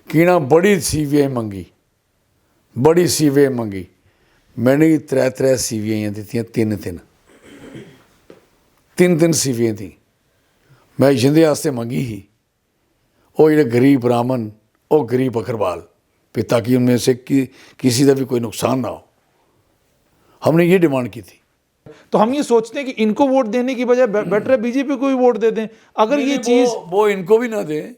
कि ना बड़ी सीवीआई मंगी, बड़ी सीवीआई मंगी। मैंने त्रै सीवीआई दित्तियां, तिन सीवीआई थी। मैं जिंदे आस्ते मंगी ही, वो जेह्ड़े गरीब ब्राह्मण, वो गरीब बकरवाल, फिर ताकि उनमें से किसी का भी कोई नुकसान ना हो। हमने ये डिमांड की थी। तो हम ये सोचते हैं कि इनको वोट देने की बजाय बेटर है बीजेपी को ही वोट दे दें। अगर ये चीज वो इनको भी ना दें,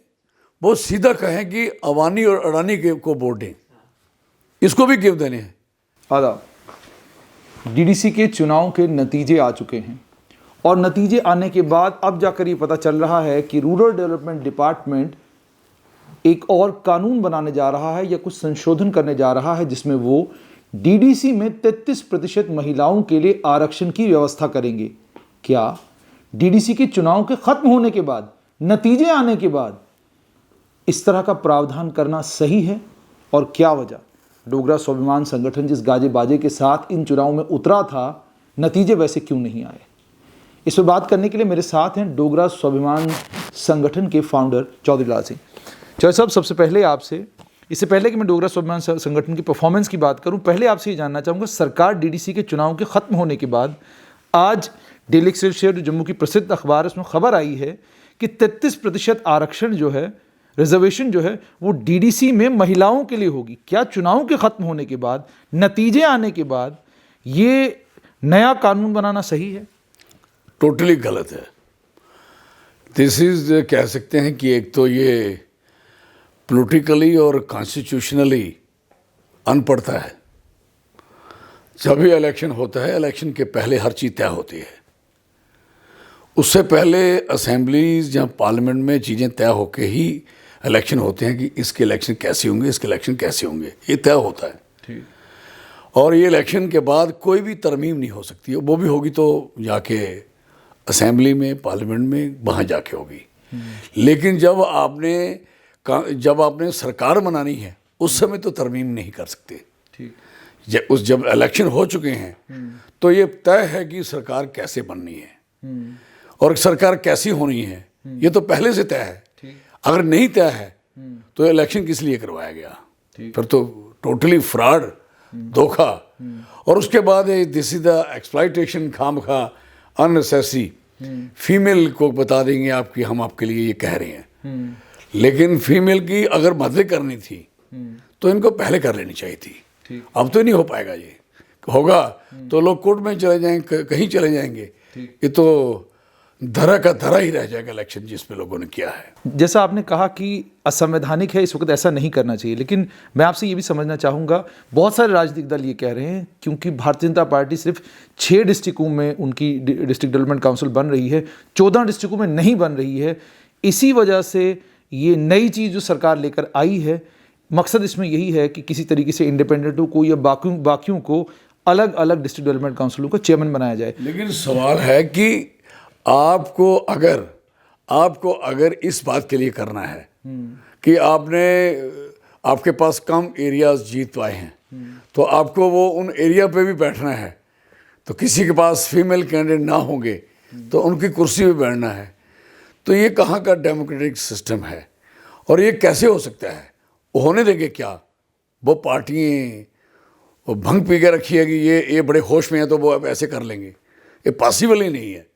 वो सीधा कहें कि अवानी और अडानी को वोट दें, इसको भी क्यों देने हैं। आदाब। डीडीसी के चुनाव के नतीजे आ चुके हैं और नतीजे आने के बाद अब जाकर ये पता चल रहा है कि रूरल डेवलपमेंट डिपार्टमेंट एक और कानून बनाने जा रहा है या कुछ संशोधन करने जा रहा है जिसमें वो डीडीसी में 33% महिलाओं के लिए आरक्षण की व्यवस्था करेंगे। क्या डीडीसी के चुनाव के खत्म होने के बाद, नतीजे आने के बाद इस तरह का प्रावधान करना सही है और क्या वजह? डोगरा स्वाभिमान संगठन जिस गाजे बाजे के साथ इन चुनाव में उतरा था, नतीजे वैसे क्यों नहीं आए? इस पर बात करने के लिए मेरे साथ हैं डोगरा स्वाभिमान संगठन के फाउंडर चौधरी लाल सिंह। चौधरी साहब, सबसे पहले आपसे, इससे पहले कि मैं डोगरा स्वाभिमान संगठन की परफॉर्मेंस की बात करूं, पहले आपसे ये जानना चाहूँगा, सरकार डीडीसी के चुनाव के खत्म होने के बाद आज डेली एक्सेलसियर, जो जम्मू की प्रसिद्ध अखबार है, उसमें खबर आई है कि 33% आरक्षण जो है, रिजर्वेशन जो है, वो डीडीसी में महिलाओं के लिए होगी। क्या चुनाव के खत्म होने के बाद, नतीजे आने के बाद ये नया कानून बनाना सही है? टोटली गलत है। दिस इज, कह सकते हैं कि एक तो ये पॉलिटिकली और कॉन्स्टिट्यूशनली अनपढ़ता है। जब भी इलेक्शन होता है, इलेक्शन के पहले हर चीज़ तय होती है। उससे पहले असेंबलीज या पार्लियामेंट में चीज़ें तय होके ही इलेक्शन होते हैं कि इसके इलेक्शन कैसे होंगे, इसके इलेक्शन कैसे होंगे, ये तय होता है। ठीक। और ये इलेक्शन के बाद कोई भी तरमीम नहीं हो सकती, वो भी होगी तो जाके असेंबली में, पार्लियामेंट में, वहाँ जाके होगी। लेकिन जब आपने सरकार बनानी है, उस समय तो तरमीम नहीं कर सकते। ठीक। जब इलेक्शन हो चुके हैं तो ये तय है कि सरकार कैसे बननी है और सरकार कैसी होनी है, ये तो पहले से तय है। अगर नहीं तय है तो इलेक्शन किस लिए करवाया गया? फिर तो टोटली फ्रॉड, धोखा। और उसके बाद दिस इज द एक्सप्लॉयटेशन, खामखा, अननेसेसरी। फीमेल को बता देंगे आपकी, हम आपके लिए ये कह रहे हैं, लेकिन फीमेल की अगर मदद करनी थी तो इनको पहले कर लेनी चाहिए थी। अब तो नहीं हो पाएगा। ये होगा तो लोग कोर्ट में चले जाएंगे, कहीं चले जाएंगे। ये तो धरा का धरा ही रह जाएगा इलेक्शन जिस पे लोगों ने किया है। जैसा आपने कहा कि असंवैधानिक है, इस वक्त ऐसा नहीं करना चाहिए, लेकिन मैं आपसे ये भी समझना चाहूँगा, बहुत सारे राजनीतिक दल ये कह रहे हैं क्योंकि भारतीय जनता पार्टी सिर्फ 6 डिस्ट्रिक्टों में उनकी डिस्ट्रिक्ट डेवलपमेंट काउंसिल बन रही है, 14 डिस्ट्रिक्टों में नहीं बन रही है। इसी वजह से ये नई चीज़ जो सरकार लेकर आई है, मकसद इसमें यही है कि किसी तरीके से इंडिपेंडेंटों को या बाकियों को अलग अलग डिस्ट्रिक्ट डेवलपमेंट काउंसिलों का चेयरमैन बनाया जाए। लेकिन सवाल है कि आपको अगर इस बात के लिए करना है कि आपके पास कम एरियाज जीत पाए हैं, तो आपको वो उन एरिया पे भी बैठना है, तो किसी के पास फीमेल कैंडिडेट ना होंगे तो उनकी कुर्सी पे बैठना है, तो ये कहाँ का डेमोक्रेटिक सिस्टम है? और ये कैसे हो सकता है? वो होने देंगे क्या? वो पार्टियाँ वो भंग पी के रखी है कि ये बड़े होश में है तो वो अब ऐसे कर लेंगे। ये पॉसिबल ही नहीं है,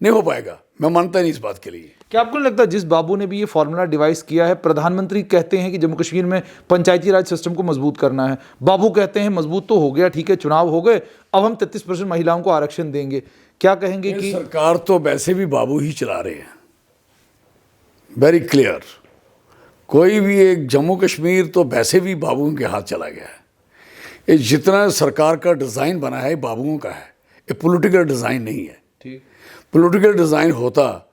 नहीं हो पाएगा। मैं मानता नहीं इस बात के लिए। क्या आपको नहीं लगता जिस बाबू ने भी ये फॉर्मूला डिवाइस किया है, प्रधानमंत्री कहते हैं कि जम्मू कश्मीर में पंचायती राज सिस्टम को मजबूत करना है, बाबू कहते हैं मजबूत तो हो गया, ठीक है, चुनाव हो गए, अब हम 33% महिलाओं को आरक्षण देंगे। क्या कहेंगे कि सरकार तो वैसे भी बाबू ही चला रहे हैं, वेरी क्लियर। कोई भी एक जम्मू कश्मीर तो वैसे भी बाबुओं के हाथ चला गया है। ये जितना सरकार का डिज़ाइन बना है बाबुओं का है, ये पॉलिटिकल डिज़ाइन नहीं है। ठीक। पॉलिटिकल डिज़ाइन होता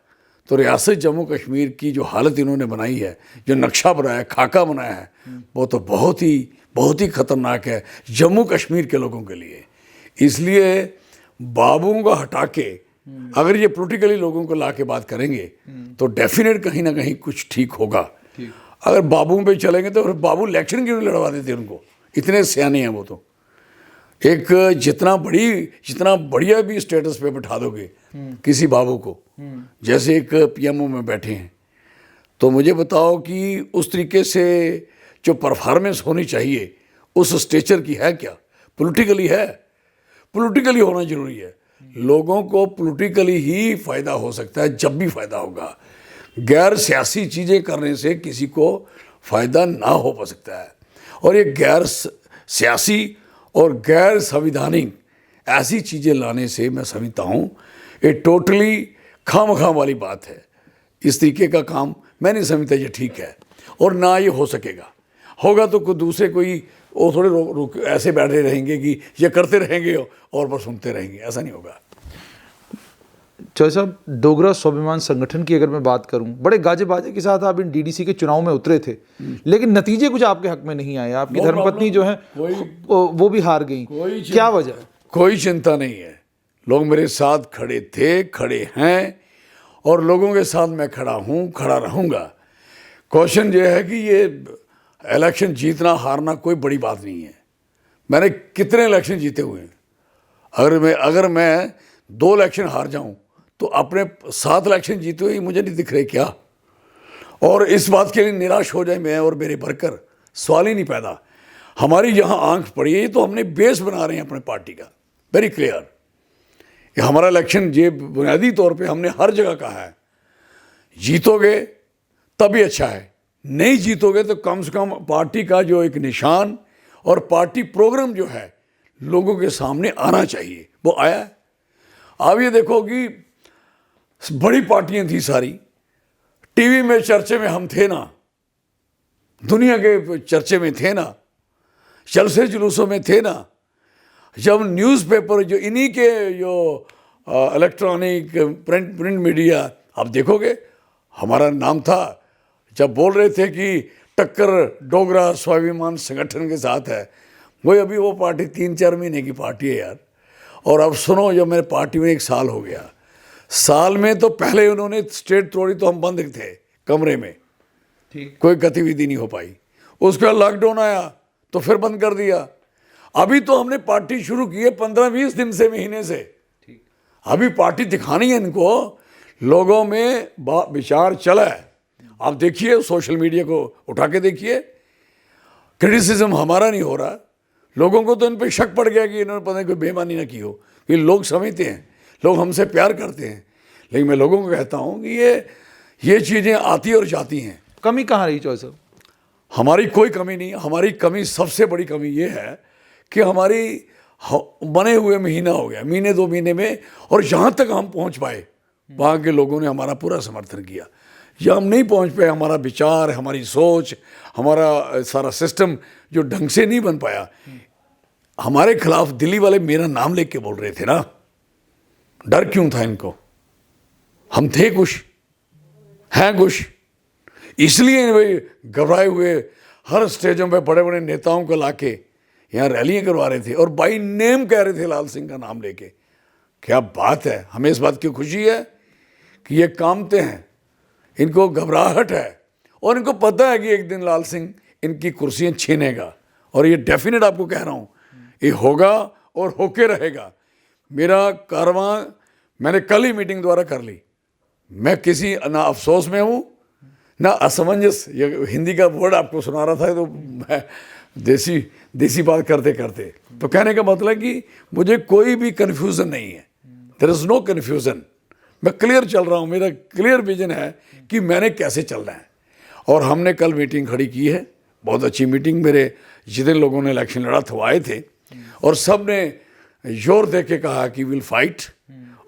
तो रियासत जम्मू कश्मीर की जो हालत इन्होंने बनाई है, जो नक्शा बनाया है, खाका बनाया है, वो तो बहुत ही ख़तरनाक है जम्मू कश्मीर के लोगों के लिए। इसलिए बाबुओं को हटा के अगर ये पॉलिटिकली लोगों को ला के बात करेंगे तो डेफिनेट कहीं ना कहीं कुछ ठीक होगा। अगर बाबुओं पे चलेंगे तो फिर बाबू इलेक्शन क्यों नहीं लड़वा देते उनको? इतने सियाने हैं वो तो। एक जितना बढ़िया भी स्टेटस पे बैठा दोगे किसी बाबू को, जैसे एक पीएमओ में बैठे हैं, तो मुझे बताओ कि उस तरीके से जो परफॉर्मेंस होनी चाहिए उस स्टेचर की है क्या? पॉलिटिकली है, पॉलिटिकली होना जरूरी है। लोगों को पॉलिटिकली ही फ़ायदा हो सकता है जब भी फ़ायदा होगा। गैर सियासी चीज़ें करने से किसी को फ़ायदा ना हो पा सकता है। और ये गैर सियासी और गैर संवैधानिक ऐसी चीज़ें लाने से मैं समझता हूँ ये टोटली खामखा वाली बात है। इस तरीके का काम मैं नहीं समझता ये ठीक है, और ना ये हो सकेगा। होगा तो कोई दूसरे कोई वो थोड़े रोक ऐसे बैठे रहेंगे कि ये करते रहेंगे और बस सुनते रहेंगे, ऐसा नहीं होगा। चौधरी साहब, डोगरा स्वाभिमान संगठन की अगर मैं बात करूं, बड़े गाजे बाजे के साथ आप इन डीडीसी के चुनाव में उतरे थे, लेकिन नतीजे कुछ आपके हक में नहीं आए। आपकी धर्मपत्नी जो है वो भी हार गई, क्या वजह? कोई चिंता नहीं है। लोग मेरे साथ खड़े थे, खड़े हैं, और लोगों के साथ मैं खड़ा हूँ, खड़ा रहूँगा। क्वेश्चन ये है कि ये इलेक्शन जीतना हारना कोई बड़ी बात नहीं है। मैंने कितने इलेक्शन जीते हुए हैं। अगर मैं 2 इलेक्शन हार जाऊं तो अपने 7 इलेक्शन जीते हुए मुझे नहीं दिख रहे क्या? और इस बात के लिए निराश हो जाए मैं और मेरे वर्कर, सवाल ही नहीं पैदा। हमारी यहाँ आंख पड़ी है, तो हमने बेस बना रहे हैं अपने पार्टी का, वेरी क्लियर। ये हमारा इलेक्शन ये बुनियादी तौर पे हमने हर जगह कहा है, जीतोगे तभी अच्छा है, नहीं जीतोगे तो कम से कम पार्टी का जो एक निशान और पार्टी प्रोग्राम जो है लोगों के सामने आना चाहिए, वो आया है। अब ये देखो कि बड़ी पार्टियां थी सारी, टीवी में चर्चे में हम थे ना, दुनिया के चर्चे में थे ना, जलसे जुलूसों में थे ना। जब न्यूज़पेपर जो इन्हीं के जो इलेक्ट्रॉनिक प्रिंट मीडिया, आप देखोगे हमारा नाम था। जब बोल रहे थे कि टक्कर डोगरा स्वाभिमान संगठन के साथ है, वही अभी वो पार्टी 3-4 महीने की पार्टी है यार। और अब सुनो, जब मेरे पार्टी में 1 साल हो गया, साल में तो पहले उन्होंने स्टेट तोड़ी तो हम बंद थे कमरे में, ठीक, कोई गतिविधि नहीं हो पाई। उसके बाद लॉकडाउन आया तो फिर बंद कर दिया। अभी तो हमने पार्टी शुरू की है 15-20 दिन से, महीने से। ठीक, अभी पार्टी दिखानी है इनको, लोगों में विचार चला है। आप देखिए, सोशल मीडिया को उठा के देखिए, क्रिटिसिज्म हमारा नहीं हो रहा। लोगों को तो इन पे शक पड़ गया कि इन्होंने पता नहीं कोई बेईमानी ना की हो। कि लोग समझते हैं, लोग हमसे प्यार करते हैं, लेकिन मैं लोगों को कहता हूँ कि ये चीज़ें आती और जाती हैं। कमी कहाँ रही चौधरी साहब? हमारी कोई कमी नहीं। हमारी कमी, सबसे बड़ी कमी ये है कि हमारी बने हुए महीना हो गया, महीने 2 महीने में, और जहाँ तक हम पहुँच पाए वहाँ के लोगों ने हमारा पूरा समर्थन किया। जब हम नहीं पहुँच पाए, हमारा विचार, हमारी सोच, हमारा सारा सिस्टम जो ढंग से नहीं बन पाया, हमारे खिलाफ दिल्ली वाले मेरा नाम लेके बोल रहे थे ना। डर क्यों था इनको? हम थे कुछ, हैं कुछ, इसलिए घबराए हुए हर स्टेजों पे बड़े बड़े नेताओं को लाके यहाँ रैलियाँ करवा रहे थे और बाई नेम कह रहे थे लाल सिंह का नाम लेके। क्या बात है! हमें इस बात की खुशी है कि ये कामते हैं, इनको घबराहट है, और इनको पता है कि एक दिन लाल सिंह इनकी कुर्सियाँ छीनेगा। और ये डेफिनेट आपको कह रहा हूँ, ये होगा और होके रहेगा। मेरा कारवां मैंने कल ही मीटिंग द्वारा कर ली। मैं किसी ना अफसोस में हूँ ना असमंजस। ये हिंदी का वर्ड आपको सुना रहा था तो मैं देसी बात करते करते, तो कहने का मतलब कि मुझे कोई भी कन्फ्यूज़न नहीं है। There is no confusion. मैं क्लियर चल रहा हूँ, मेरा क्लियर विजन है कि मैंने कैसे चलना है। और हमने कल मीटिंग खड़ी की है, बहुत अच्छी मीटिंग। मेरे जितने लोगों ने इलेक्शन लड़ा था वो आए थे, और सब ने जोर दे के कहा कि विल फाइट,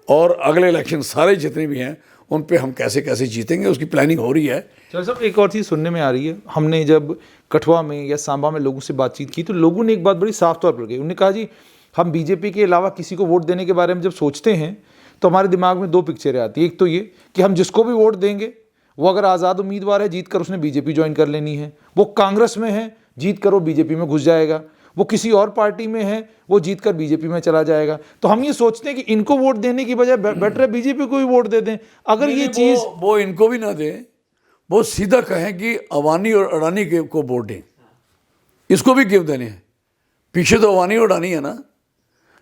और अगले इलेक्शन सारे जितने भी हैं उन पे हम कैसे कैसे जीतेंगे उसकी प्लानिंग हो रही है। चलो साहब, एक और चीज़ सुनने में आ रही है, हमने जब कठुआ में या सांबा में लोगों से बातचीत की तो लोगों ने एक बात बड़ी साफ तौर पर कही। उन्होंने कहा जी, हम बीजेपी के अलावा किसी को वोट देने के बारे में जब सोचते हैं तो हमारे दिमाग में 2 पिक्चरें आती है। एक तो ये कि हम जिसको भी वोट देंगे वो अगर आज़ाद उम्मीदवार है, जीत कर उसने बीजेपी ज्वाइन कर लेनी है। वो कांग्रेस में है, जीत कर वो बीजेपी में घुस जाएगा। वो किसी और पार्टी में है, वो जीत कर बीजेपी में चला जाएगा। तो हम ये सोचते हैं कि इनको वोट देने की बजाय बेटर है बीजेपी को ही वोट दे दें। अगर ये चीज़ वो इनको भी ना दें, वो सीधा कहें कि अवानी और अडानी को वोट दें। इसको भी क्यों देने हैं? पीछे तो अवानी और अडानी है ना।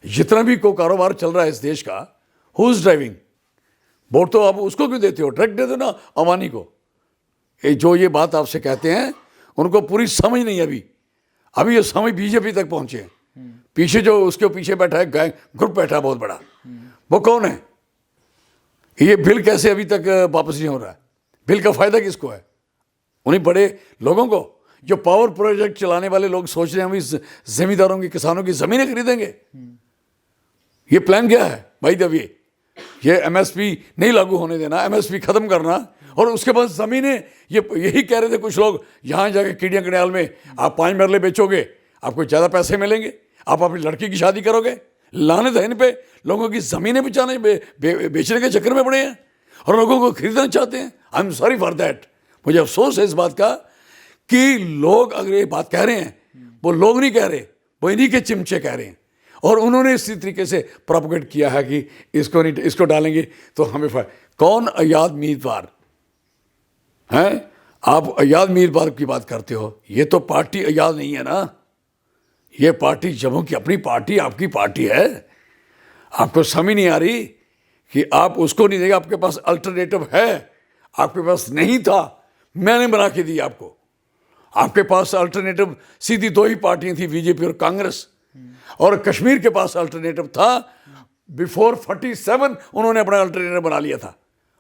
जितना भी को कारोबार चल रहा है इस देश का, हु इज ड्राइविंग? वोट तो आप उसको क्यों देते हो? डायरेक्ट दे दो ना अवानी को। जो ये बात आपसे कहते हैं उनको पूरी समझ नहीं अभी ये समझ बीजेपी तक पहुंचे हैं। पीछे जो उसके पीछे बैठा है ग्रुप बैठा है बहुत बड़ा, वो कौन है? ये बिल कैसे अभी तक वापस नहीं हो रहा है? बिल का फायदा किसको है? उन्हीं बड़े लोगों को, जो पावर प्रोजेक्ट चलाने वाले लोग सोच रहे हैं हम इस जमींदारों की, किसानों की जमीनें खरीदेंगे। ये प्लान क्या है भाई? जब ये एमएसपी नहीं लागू होने देना, एमएसपी खत्म करना, और उसके बाद जमीनें, ये यही कह रहे थे कुछ लोग, यहाँ जाके कीड़िया कड़ियाल में आप 5 मरले बेचोगे, आपको ज़्यादा पैसे मिलेंगे, आप अपनी लड़की की शादी करोगे। लाने इन पे लोगों की ज़मीनें बेचाने बेचने के चक्कर में पड़े हैं और लोगों को खरीदना चाहते हैं। I am sorry for that. मुझे अफसोस है इस बात का कि लोग अगर ये बात कह रहे हैं, वो लोग नहीं कह रहे, वो इन्हीं के चिमचे कह रहे हैं, और उन्होंने इसी तरीके से प्रोपेगेट किया है कि इसको नहीं, इसको डालेंगे तो हमें कौन अयाद मीरवार हैं? आप अयाद मीरवार की बात करते हो, ये तो पार्टी अयाद नहीं है ना, ये पार्टी जम्मू की अपनी पार्टी, आपकी पार्टी है। आपको समझ नहीं आ रही कि आप उसको नहीं देंगे, आपके पास अल्टरनेटिव है, आपके पास नहीं था, मैंने बना के दी आपको। आपके पास अल्टरनेटिव सीधी 2 ही पार्टियां थी, बीजेपी और कांग्रेस, और कश्मीर के पास अल्टरनेटिव था। बिफोर 47 उन्होंने अपना अल्टरनेटिव बना लिया था।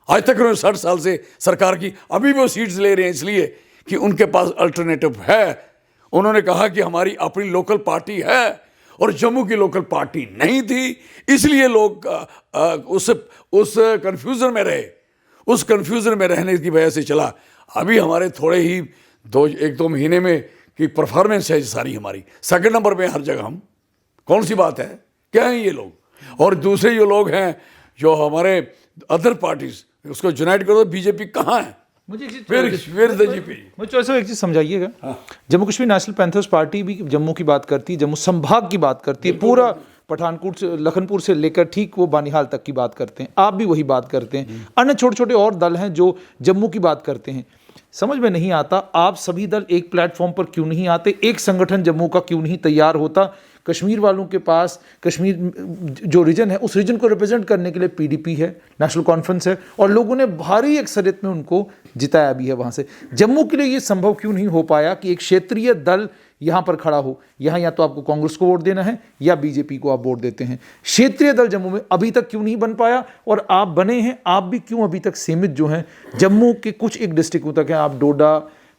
आज तक उन्होंने 60 साल से सरकार की, अभी वो सीट्स ले रहे हैं इसलिए कि उनके पास अल्टरनेटिव है। उन्होंने कहा कि हमारी अपनी लोकल पार्टी है, और जम्मू की लोकल पार्टी नहीं थी, इसलिए लोग उस कंफ्यूजन में रहे। उस कंफ्यूजन में रहने की वजह से चला। अभी हमारे थोड़े ही 1-2 महीने में की परफॉर्मेंस है सारी हमारी, 2nd नंबर पे हर जगह हम। कौन सी बात है? क्या है ये लोग? और दूसरे जो लोग हैं, जो हमारे अदर पार्टीज, उसको यूनाइट करो, बीजेपी कहाँ है? मुझे एक चीज़ समझाइएगा। Jammu Kashmir national panthers party भी जम्मू की बात करती है, जम्मू संभाग की बात करती है, पूरा पठानकोट से, लखनपुर से लेकर ठीक वो बानिहाल तक की बात करते हैं। आप भी वही बात करते हैं। अन्य छोटे छोटे और दल हैं जो जम्मू की बात करते हैं। समझ में नहीं आता, आप सभी दल एक प्लेटफॉर्म पर क्यों नहीं आते? एक संगठन जम्मू का क्यों नहीं तैयार होता? कश्मीर वालों के पास कश्मीर जो रीजन है, उस रीजन को रिप्रेजेंट करने के लिए पीडीपी है, नेशनल कॉन्फ्रेंस है, और लोगों ने भारी अक्सरियत में उनको जिताया भी है वहाँ से। जम्मू के लिए ये संभव क्यों नहीं हो पाया कि एक क्षेत्रीय दल यहाँ पर खड़ा हो? यहाँ या तो आपको कांग्रेस को वोट देना है या बीजेपी को आप वोट देते हैं। क्षेत्रीय दल जम्मू में अभी तक क्यों नहीं बन पाया? और आप बने हैं, आप भी क्यों अभी तक सीमित जो हैं जम्मू के कुछ एक डिस्ट्रिक्टों तक हैं? आप डोडा,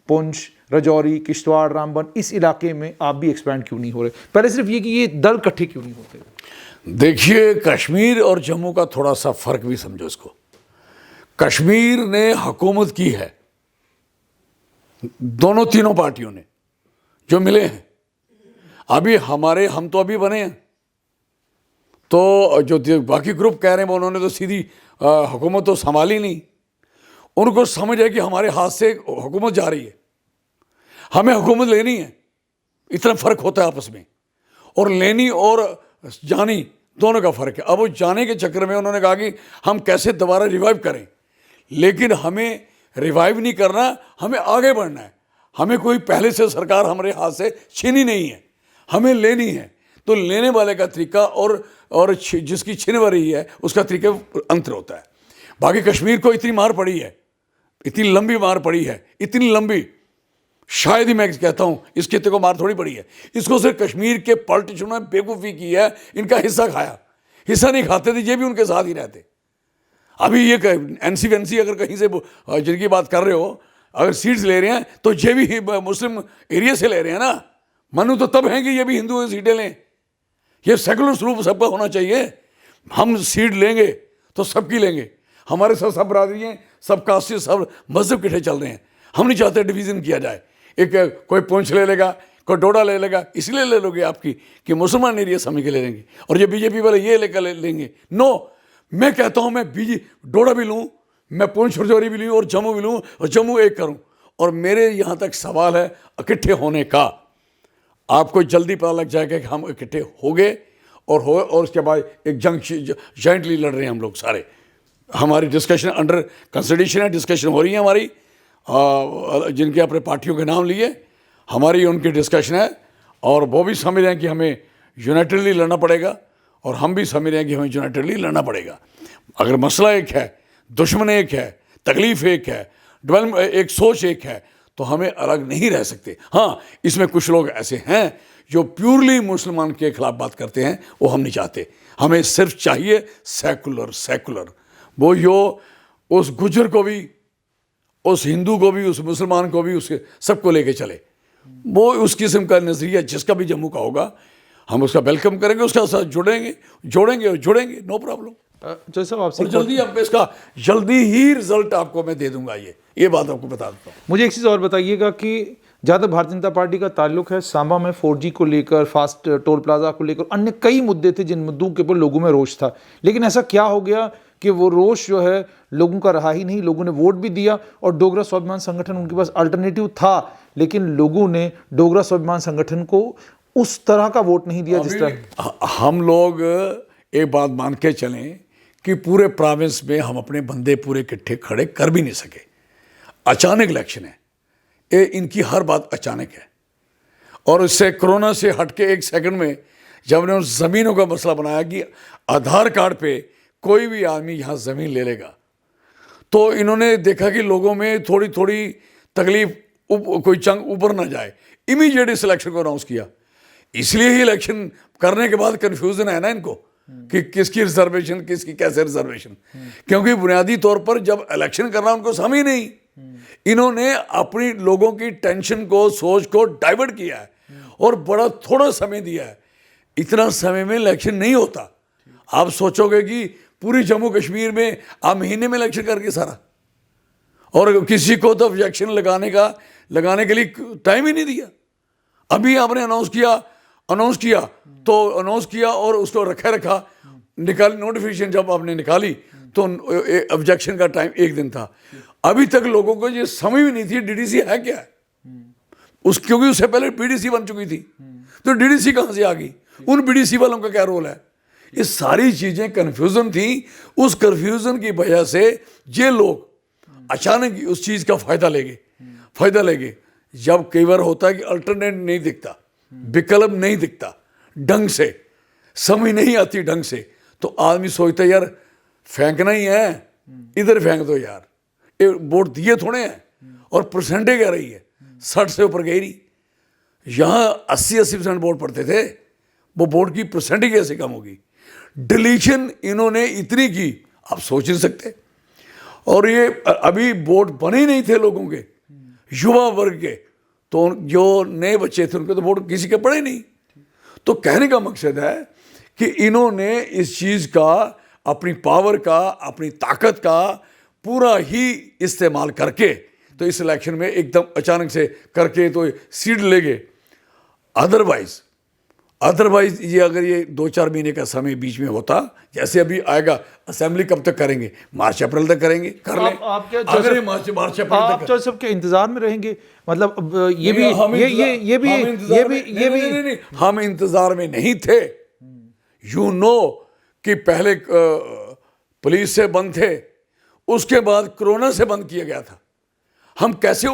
पुंछ, राजौरी, किश्तवाड़, रामबन, इस इलाके में आप भी एक्सपैंड क्यों नहीं हो रहे? पहले सिर्फ ये कि ये दल इकट्ठे क्यों नहीं होते? देखिए, कश्मीर और जम्मू का थोड़ा सा फर्क भी समझो इसको। कश्मीर ने हुकूमत की है, दोनों तीनों पार्टियों ने जो मिले हैं। अभी हम तो अभी बने हैं, तो जो बाकी ग्रुप कह रहे हैं उन्होंने तो सीधी हुकूमत तो संभाली नहीं। उनको समझ है कि हमारे हाथ से हुकूमत जा रही है, हमें हुकूमत लेनी है। इतना फ़र्क होता है आपस में, और लेनी और जानी दोनों का फ़र्क है। अब वो जाने के चक्कर में उन्होंने कहा कि हम कैसे दोबारा रिवाइव करें, लेकिन हमें रिवाइव नहीं करना, हमें आगे बढ़ना है। हमें कोई पहले से सरकार हमारे हाथ से छीनी नहीं है, हमें लेनी है। तो लेने वाले का तरीका और जिसकी छिन रही है उसका तरीका अंतर होता है। बाकी कश्मीर को इतनी मार पड़ी है, इतनी लंबी मार पड़ी है, इतनी लंबी, शायद ही मैं कहता हूँ इस खित्ते को मार थोड़ी पड़ी है। इसको सिर्फ कश्मीर के पॉलिटिशियनों ने बेवकूफ़ी की है, इनका हिस्सा खाया। हिस्सा नहीं खाते थे, ये भी उनके साथ ही रहते। अभी ये एनसी अगर कहीं से जिनकी बात कर रहे हो, अगर सीट्स ले रहे हैं तो ये भी मुस्लिम एरिया से ले रहे हैं ना। मनु तो तब है कि ये भी हिंदू सीटें लें। ये सेकुलर स्वरूप सबका होना चाहिए। हम सीट लेंगे तो सबकी लेंगे, हमारे साथ सब बरादरी हैं, सब कास्ट, सब मजहब किठे चल रहे हैं। हम नहीं चाहते डिवीज़न किया जाए। एक कोई पुंछ ले लेगा, कोई डोडा ले लेगा, इसलिए ले लोगे आपकी कि मुसलमान एरिया समझ के ले लेंगे, और ये बीजेपी वाले ये लेकर लेंगे। नो, मैं कहता हूँ मैं डोडा भी लूँ, मैं पुंछ राजौरी भी लूँ, और जम्मू भी लूँ, और जम्मू एक करूँ। और मेरे यहाँ तक सवाल है इकट्ठे होने का। आपको जल्दी पता लग जाएगा कि हम इकट्ठे हो गए और उसके बाद एक जंग जॉइंटली लड़ रहे हैं हम लोग सारे। हमारी डिस्कशन अंडर कंसिडरेशन है, डिस्कशन हो रही है हमारी, जिनके अपने पार्टियों के नाम लिए हमारी उनकी डिस्कशन है, और वो भी समझ रहे हैं कि हमें यूनाइटेडली लड़ना पड़ेगा, और हम भी समझ रहे हैं कि हमें यूनाइटेडली लड़ना पड़ेगा। अगर मसला एक है, दुश्मन एक है, तकलीफ़ एक है, डेवलपमेंट एक सोच एक है, तो हमें अलग नहीं रह सकते। हाँ, इसमें कुछ लोग ऐसे हैं जो प्योरली मुसलमान के खिलाफ बात करते हैं, वो हम नहीं चाहते। हमें सिर्फ चाहिए सेकुलर वो जो उस गुजर को भी, उस हिंदू को भी, उस मुसलमान को भी, उसके सबको लेके चले। वो उस किस्म का नज़रिया जिसका भी जम्मू का होगा, हम उसका वेलकम करेंगे, उसका साथ जुड़ेंगे, नो प्रॉब्लम। जो साहब आपसे और जल्दी ही रिजल्ट आपको मैं दे दूंगा, ये बात आपको बता देता हूँ। मुझे एक चीज़ और बताइएगा कि जहाँ तक भारतीय जनता पार्टी का ताल्लुक है, सांबा में 4G को लेकर, फास्ट टोल प्लाजा को लेकर अन्य कई मुद्दे थे जिन मुद्दों के ऊपर लोगों में रोष था, लेकिन ऐसा क्या हो गया कि वो रोष जो है लोगों का रहा ही नहीं। लोगों ने वोट भी दिया और डोगरा स्वाभिमान संगठन उनके पास अल्टरनेटिव था, लेकिन लोगों ने डोगरा स्वाभिमान संगठन को उस तरह का वोट नहीं दिया जिस तरह। हम लोग एक बात मान के चलें कि पूरे प्रोविंस में हम अपने बंदे पूरे इकट्ठे खड़े कर भी नहीं सके। अचानक इलेक्शन है, ये इनकी हर बात अचानक है। और इससे कोरोना से हटके एक सेकंड में जब ने उस ज़मीनों का मसला बनाया कि आधार कार्ड पे कोई भी आदमी यहाँ ज़मीन ले लेगा, तो इन्होंने देखा कि लोगों में थोड़ी थोड़ी तकलीफ, कोई चंग ऊपर ना जाए, इमीडिएट इस इलेक्शन को अनाउंस किया। इसलिए ही इलेक्शन करने के बाद कन्फ्यूजन है ना इनको कि किसकी रिजर्वेशन, किसकी कैसे रिजर्वेशन, क्योंकि बुनियादी तौर पर जब इलेक्शन करना उनको समझ ही नहीं। इन्होंने अपनी लोगों की टेंशन को, सोच को डाइवर्ट किया है और बड़ा थोड़ा समय दिया है। इतना समय में इलेक्शन नहीं होता। आप सोचोगे कि पूरी जम्मू कश्मीर में आप महीने में इलेक्शन करके सारा, और किसी को तो ऑब्जेक्शन लगाने के लिए टाइम ही नहीं दिया। अभी आपने अनाउंस किया और उसको रखा निकाली नोटिफिकेशन, जब आपने निकाली तो ऑब्जेक्शन का टाइम एक दिन था। अभी तक लोगों को ये समझ भी नहीं थी डीडीसी है क्या है, क्योंकि उससे पहले पीडीसी बन चुकी थी, तो डीडीसी कहाँ से आ गई, उन पीडीसी वालों का क्या रोल है। ये सारी चीज़ें कन्फ्यूज़न थी। उस कन्फ्यूज़न की वजह से ये लोग अचानक उस चीज़ का फ़ायदा लेंगे। जब कई बार होता है कि अल्टरनेट नहीं दिखता, विकल्प नहीं दिखता ढंग से, समझ नहीं आती ढंग से, तो आदमी सोचता है यार फेंकना ही है, इधर फेंक दो यार, ये वोट दिए थोड़े हैं। और परसेंटेज क्या रही है, 60 से ऊपर गई रही। यहाँ 80% वोट पड़ते थे, वो वोट की परसेंटेज कैसे कम होगी। डिलीशन इन्होंने इतनी की, आप सोच नहीं सकते। और ये अभी वोट बने ही नहीं थे लोगों के, युवा वर्ग के, तो जो नए बच्चे थे उनके तो वोट किसी के पड़े नहीं। तो कहने का मकसद है कि इन्होंने इस चीज़ का, अपनी पावर का, अपनी ताकत का पूरा ही इस्तेमाल करके तो इस इलेक्शन में एकदम अचानक से करके तो सीट ले गए। अदरवाइज ये अगर ये 2-4 महीने का समय बीच में होता, जैसे अभी आएगा असेंबली कब तक करेंगे, मार्च अप्रैल तक करेंगे, कर लें। आप क्या अगर ये मार्च अप्रैल तक आप सबके इंतजार में रहेंगे, मतलब हम इंतजार में नहीं थे। कि पहले पुलिस से बंद थे, उसके बाद कोरोना से बंद किया गया था। हम कैसे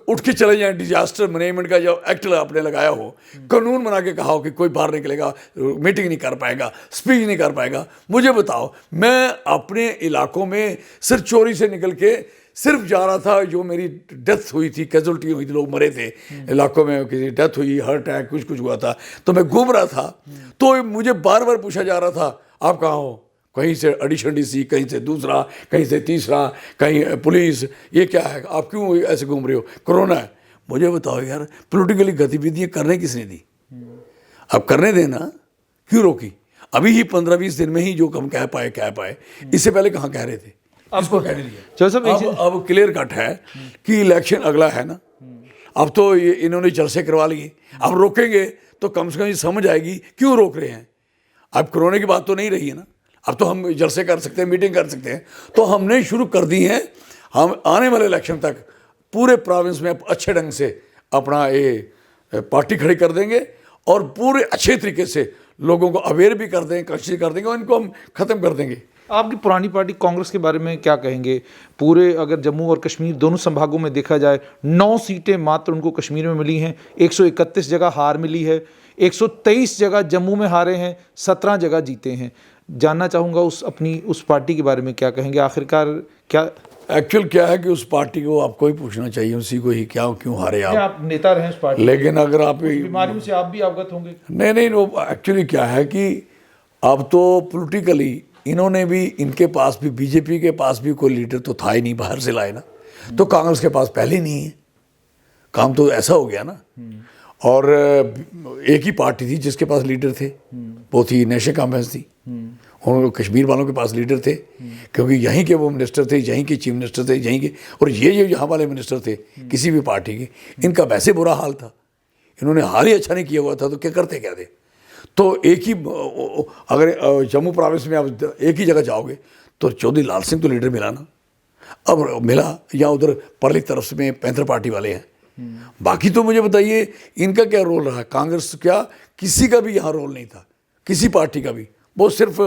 उठ के चले जाएं। डिजास्टर मैनेजमेंट का जो एक्ट आपने लगाया हो, कानून बना के कहा हो कि कोई बाहर निकलेगा, मीटिंग नहीं कर पाएगा, स्पीच नहीं कर पाएगा। मुझे बताओ, मैं अपने इलाकों में सिर्फ चोरी से निकल के सिर्फ जा रहा था, जो मेरी डेथ हुई थी, कैजुअल्टी हुई थी, लोग मरे थे इलाकों में, किसी डेथ हुई, हार्ट अटैक कुछ हुआ था, तो मैं घूम रहा था, तो मुझे बार बार पूछा जा रहा था आप कहाँ हो, कहीं से एडिशन डीसी, कहीं से दूसरा, कहीं से तीसरा, कहीं पुलिस, ये क्या है, आप क्यों ऐसे घूम रहे हो, कोरोना है। मुझे बताओ यार, पॉलिटिकली गतिविधियाँ करने किसने दी? अब करने देना, क्यों रोकी? अभी ही 15-20 दिन में ही जो हम कह पाए, इससे पहले कहाँ कह रहे थे? आपको कहने दिया। अब क्लियर कट है कि इलेक्शन अगला है ना, अब तो ये इन्होंने जलसे करवा लिए, अब रोकेंगे तो कम से कम समझ आएगी क्यों रोक रहे हैं। अब कोरोना की बात तो नहीं रही है ना, अब तो हम जलसे कर सकते हैं, मीटिंग कर सकते हैं, तो हमने शुरू कर दी है। हम आने वाले इलेक्शन तक पूरे प्रोविंस में अच्छे ढंग से अपना ये पार्टी खड़ी कर देंगे और पूरे अच्छे तरीके से लोगों को अवेयर भी कर देंगे, कशिश कर देंगे और इनको हम ख़त्म कर देंगे। आपकी पुरानी पार्टी कांग्रेस के बारे में क्या कहेंगे? पूरे अगर जम्मू और कश्मीर दोनों संभागों में देखा जाए, 9 सीटें मात्र उनको कश्मीर में मिली हैं, 131 जगह हार मिली है, 123 जगह जम्मू में हारे हैं, 17 जगह जीते हैं। जानना चाहूँगा उस पार्टी के बारे में क्या कहेंगे? आखिरकार क्या एक्चुअल क्या है कि उस पार्टी को आपको ही पूछना चाहिए, उसी को ही क्या क्यों हारे आप नेता रहे उस पार्टी, लेकिन अगर आप बीमारियों से आप भी अवगत होंगे। नहीं, वो एक्चुअली क्या है कि अब तो पॉलिटिकली इन्होंने भी, इनके पास भी, बीजेपी के पास भी कोई लीडर तो था ही नहीं, बाहर से लाए ना, तो कांग्रेस के पास पहले नहीं है, काम तो ऐसा हो गया ना। और एक ही पार्टी थी जिसके पास लीडर थे, वो थी नेशनल कॉन्फ्रेंस थी, उन कश्मीर वालों के पास लीडर थे, क्योंकि यहीं के वो मिनिस्टर थे, यहीं के चीफ मिनिस्टर थे, यहीं के, और ये जो यहाँ वाले मिनिस्टर थे किसी भी पार्टी के, इनका वैसे बुरा हाल था, इन्होंने हाल ही अच्छा नहीं किया हुआ था, तो क्या करते क्या थे। तो एक ही, अगर जम्मू प्रोविंस में आप एक ही जगह जाओगे तो चौधरी लाल सिंह तो लीडर मिला ना, अब मिला, या उधर परली तरफ में पैंथर पार्टी वाले हैं। बाकी तो मुझे बताइए इनका क्या रोल रहा, कांग्रेस क्या, किसी का भी यहाँ रोल नहीं था, किसी पार्टी का भी, वो सिर्फ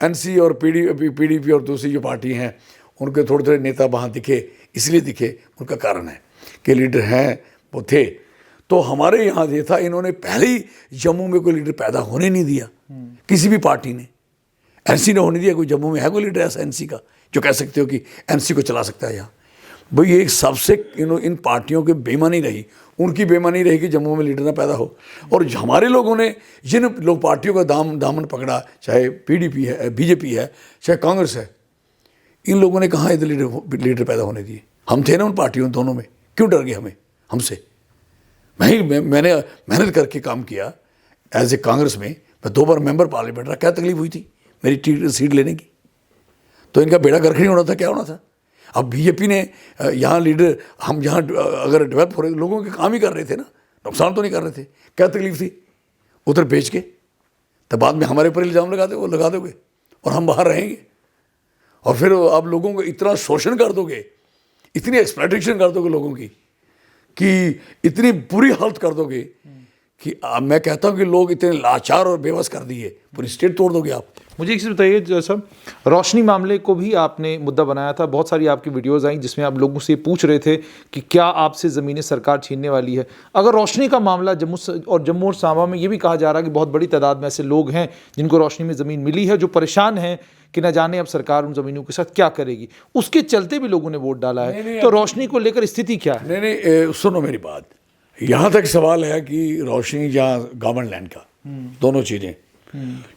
एनसी और पीडीपी और दूसरी जो पार्टी हैं उनके थोड़े थोड़े नेता वहाँ दिखे, इसलिए दिखे, उनका कारण है कि लीडर हैं वो थे। तो हमारे यहाँ ये था, इन्होंने पहले ही जम्मू में कोई लीडर पैदा होने नहीं दिया, किसी भी पार्टी ने, एनसी ने होने दिया। कोई जम्मू में है कोई लीडर ऐसा एनसी का जो कह सकते हो कि एनसी को चला सकता है यहाँ? भाई एक सबसे इन पार्टियों की बेईमानी रही, उनकी बेईमानी रही कि जम्मू में लीडर ना पैदा हो। और हमारे लोगों ने जिन लोग पार्टियों का दामन पकड़ा, चाहे पीडीपी है, बीजेपी है, चाहे कांग्रेस है, इन लोगों ने कहाँ इधर लीडर पैदा होने दिए? हम थे ना उन पार्टियों दोनों में, क्यों डर गए हमें हमसे? मैंने मेहनत करके काम किया एज ए कांग्रेस में, मैं 2 बार मेंबर पार्लियामेंट रहा, क्या तकलीफ हुई थी मेरी सीट लेने की? तो इनका बेड़ा गर्क नहीं होना था, क्या होना था? अब बीजेपी ने यहाँ लीडर, हम यहाँ अगर डेवलप हो रहे, लोगों के काम ही कर रहे थे ना, नुकसान तो नहीं कर रहे थे, क्या तकलीफ थी उधर बेच के? तो बाद में हमारे ऊपर इल्ज़ाम लगा दोगे और हम बाहर रहेंगे, और फिर आप लोगों को इतना शोषण कर दोगे, इतनी एक्सप्लॉइटेशन कर दोगे लोगों की, कि इतनी बुरी हालत कर दोगे कि मैं कहता हूँ कि लोग इतने लाचार और बेबस कर दिए, पूरी स्टेट तोड़ दोगे आप। मुझे एक चीज़ बताइए, जैसा रोशनी मामले को भी आपने मुद्दा बनाया था, बहुत सारी आपकी वीडियोस आई जिसमें आप लोगों से पूछ रहे थे कि क्या आपसे ज़मीनें सरकार छीनने वाली है। अगर रोशनी का मामला जम्मू और सांबा में ये भी कहा जा रहा है कि बहुत बड़ी तादाद में ऐसे लोग हैं जिनको रोशनी में ज़मीन मिली है, जो परेशान हैं कि न जाने अब सरकार उन ज़मीनों के साथ क्या करेगी, उसके चलते भी लोगों ने वोट डाला है। तो रोशनी को लेकर स्थिति क्या है? नहीं, सुनो मेरी बात, यहाँ तक सवाल है कि रोशनी या गवर्नमेंट लैंड का, दोनों चीज़ें।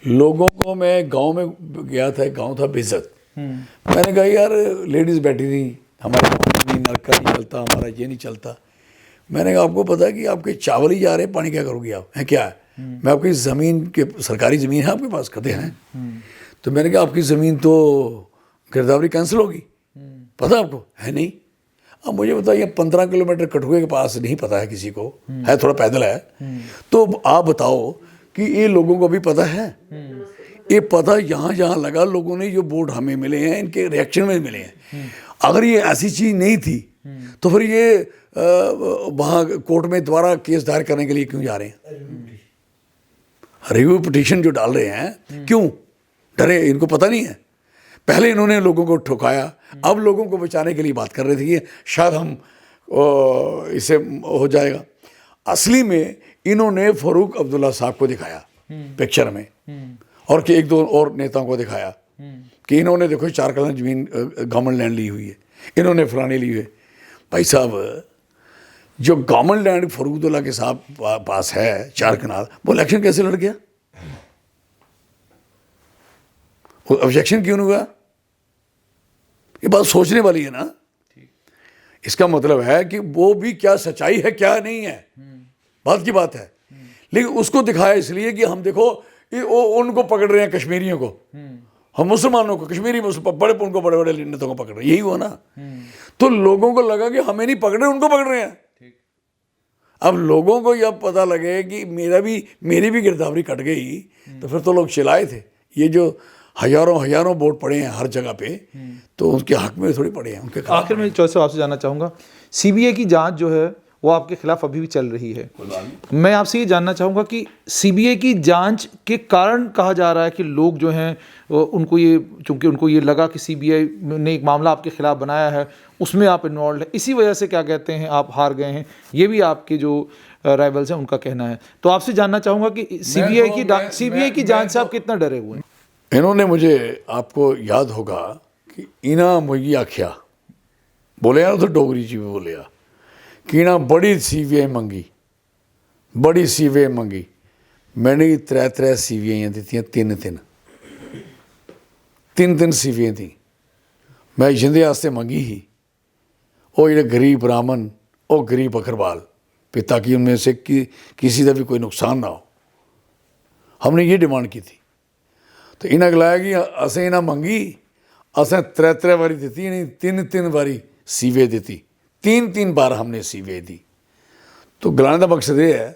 लोगों को, मैं गांव में गया था, एक गांव था बेइज्जत, मैंने कहा यार लेडीज़ बैठी थी, हमारे नलका नहीं चलता, हमारा ये नहीं चलता। मैंने कहा आपको पता है कि आपके चावल ही जा रहे हैं, पानी क्या करोगे आप? है क्या है? मैं आपकी ज़मीन के, सरकारी ज़मीन है आपके पास? कहते हैं। तो मैंने कहा आपकी ज़मीन तो गिरदावरी कैंसिल होगी, पता आपको है? नहीं। अब मुझे बताइए 15 किलोमीटर कठुए के पास, नहीं पता है किसी को, है थोड़ा पैदल है, तो आप बताओ कि ये लोगों को भी पता है? ये पता यहाँ जहाँ लगा, लोगों ने जो वोट हमें मिले हैं इनके रिएक्शन में मिले हैं। अगर ये ऐसी चीज़ नहीं थी तो फिर ये वहाँ कोर्ट में दोबारा केस दायर करने के लिए क्यों जा रहे हैं? रिव्यू पिटीशन जो डाल रहे हैं, क्यों डरे? इनको पता नहीं है? पहले इन्होंने लोगों को ठुकाया, अब लोगों को बचाने के लिए बात कर रहे थे कि शायद हम इससे हो जाएगा। असली में इन्होंने फारूक अब्दुल्ला साहब को दिखाया पिक्चर में, और कि 1-2 और नेताओं को दिखाया कि इन्होंने देखो 4 कनाल जमीन गवर्नमेंट लैंड ली हुई है, इन्होंने फलानी ली हुई है। भाई साहब, जो गवर्नमेंट लैंड फारूक अब्दुल्ला के साहब पास है 4 कनाल, वो इलेक्शन कैसे लड़ गया? वो ऑब्जेक्शन क्यों नहीं हुआ? ये बात सोचने वाली है ना। इसका मतलब है कि वो भी क्या सच्चाई है क्या नहीं है, बात की बात है। लेकिन उसको दिखाया इसलिए कि हम देखो उनको पकड़ रहे हैं, कश्मीरियों को, हम मुसलमानों को, कश्मीरी बड़े उनको बड़े बड़े नेताओं को पकड़ रहे हैं, यही हुआ ना। तो लोगों को लगा कि हमें नहीं पकड़ रहे, उनको पकड़ रहे हैं। अब लोगों को यह पता लगे कि मेरी भी गिरदावरी कट गई, तो फिर तो लोग चिल्लाए थे। ये जो हजारों वोट पड़े हैं हर जगह पे, तो उसके हक में थोड़ी पड़े हैं, उनके आखिर में चौधरी साहब आपसे जानना चाहूँगा, सीबीआई की जांच जो है वो आपके खिलाफ अभी भी चल रही है। मैं आपसे ये जानना चाहूँगा कि सीबीआई की जांच के कारण कहा जा रहा है कि लोग जो हैं उनको ये, चूँकि उनको ये लगा कि सीबीआई ने एक मामला आपके खिलाफ बनाया है, उसमें आप इन्वॉल्व है, इसी वजह से क्या कहते हैं आप हार गए हैं, ये भी आपके जो राइवल्स हैं उनका कहना है। तो आपसे जानना चाहूँगा कि सीबीआई की जांच से आप कितना डरे हुए हैं? इन्होंने मुझे, आपको याद होगा कि इना मुझे आख्या बोलिया तो डोगरी च भी बोलिया कि ना बड़ी सीवीआई मंगी, बड़ी सीवीआई मंगी। मैंने 3 सीवीआई दित्तियां, 3 सीवीआई थी। मैं जिंदे वास्ते मंगी ही, वो जो गरीब ब्राह्मण, वो गरीब बकरवाल, ताकि उनमें से किसी का भी कोई नुकसान ना हो। हमने ये डिमांड की थी। तो इन्हें गलाया कि असें इन्हें मंगी, असें 3 बारी दी, नहीं 3 बारी सीवे दी, 3 बार हमने सीवे दी। तो गलाने का मकसद ये है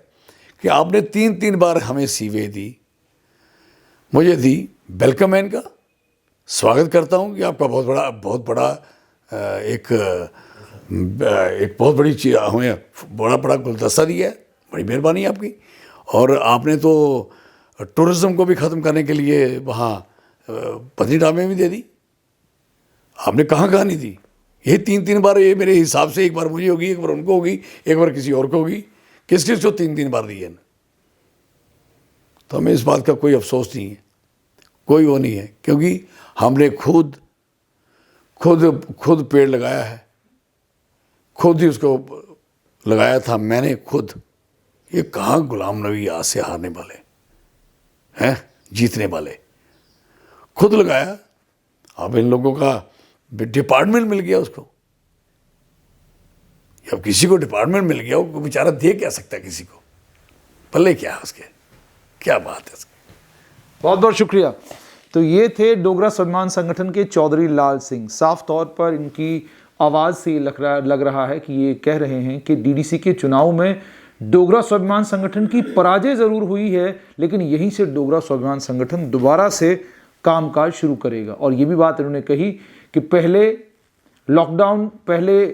कि आपने 3 बार हमें सीवे दी, मुझे दी, वेलकम है इनका, स्वागत करता हूँ कि आपका बहुत बड़ा एक बहुत बड़ी चीज़ हमें बड़ा गुलदस्ता दिया है, बड़ी मेहरबानी आपकी। और आपने तो टूरिज़्म को भी ख़त्म करने के लिए वहाँ पत्नीटामे भी दे दी। आपने कहाँ नहीं दी? ये 3 बार, ये मेरे हिसाब से एक बार मुझे होगी, एक बार उनको होगी, एक बार किसी और को होगी। किस को 3 बार दी है ना? तो हमें इस बात का कोई अफसोस नहीं है, कोई वो नहीं है, क्योंकि हमने खुद पेड़ लगाया है, खुद ही उसको लगाया था मैंने खुद। ये कहाँ गुलाम नबी आज से हारने वाले हैं, जीतने वाले, खुद लगाया। अब इन लोगों का डिपार्टमेंट मिल गया उसको, अब किसी को डिपार्टमेंट मिल गया, वो बेचारा दे क्या सकता है किसी को, पल्ले क्या है उसके, क्या बात है उसकी। बहुत बहुत शुक्रिया। तो ये थे डोगरा स्वाभिमान संगठन के चौधरी लाल सिंह। साफ तौर पर इनकी आवाज़ से लग रहा है कि ये कह रहे हैं कि डीडीसी के चुनाव में डोगरा स्वाभिमान संगठन की पराजय ज़रूर हुई है, लेकिन यहीं से डोगरा स्वाभिमान संगठन दोबारा से कामकाज शुरू करेगा। और ये भी बात इन्होंने कही कि पहले लॉकडाउन, पहले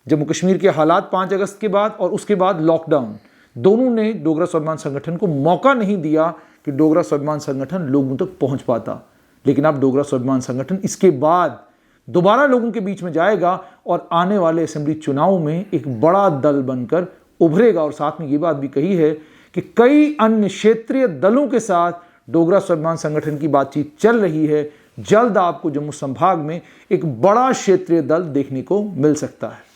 जम्मू कश्मीर के हालात 5 अगस्त के बाद और उसके बाद लॉकडाउन, दोनों ने डोगरा स्वाभिमान संगठन को मौका नहीं दिया कि डोगरा स्वाभिमान संगठन लोगों तक पहुंच पाता। लेकिन अब डोगरा स्वाभिमान संगठन इसके बाद दोबारा लोगों के बीच में जाएगा और आने वाले असेंबली चुनाव में एक बड़ा दल बनकर उभरेगा। और साथ में ये बात भी कही है कि कई अन्य क्षेत्रीय दलों के साथ डोगरा स्वाभिमान संगठन की बातचीत चल रही है। जल्द आपको जम्मू संभाग में एक बड़ा क्षेत्रीय दल देखने को मिल सकता है।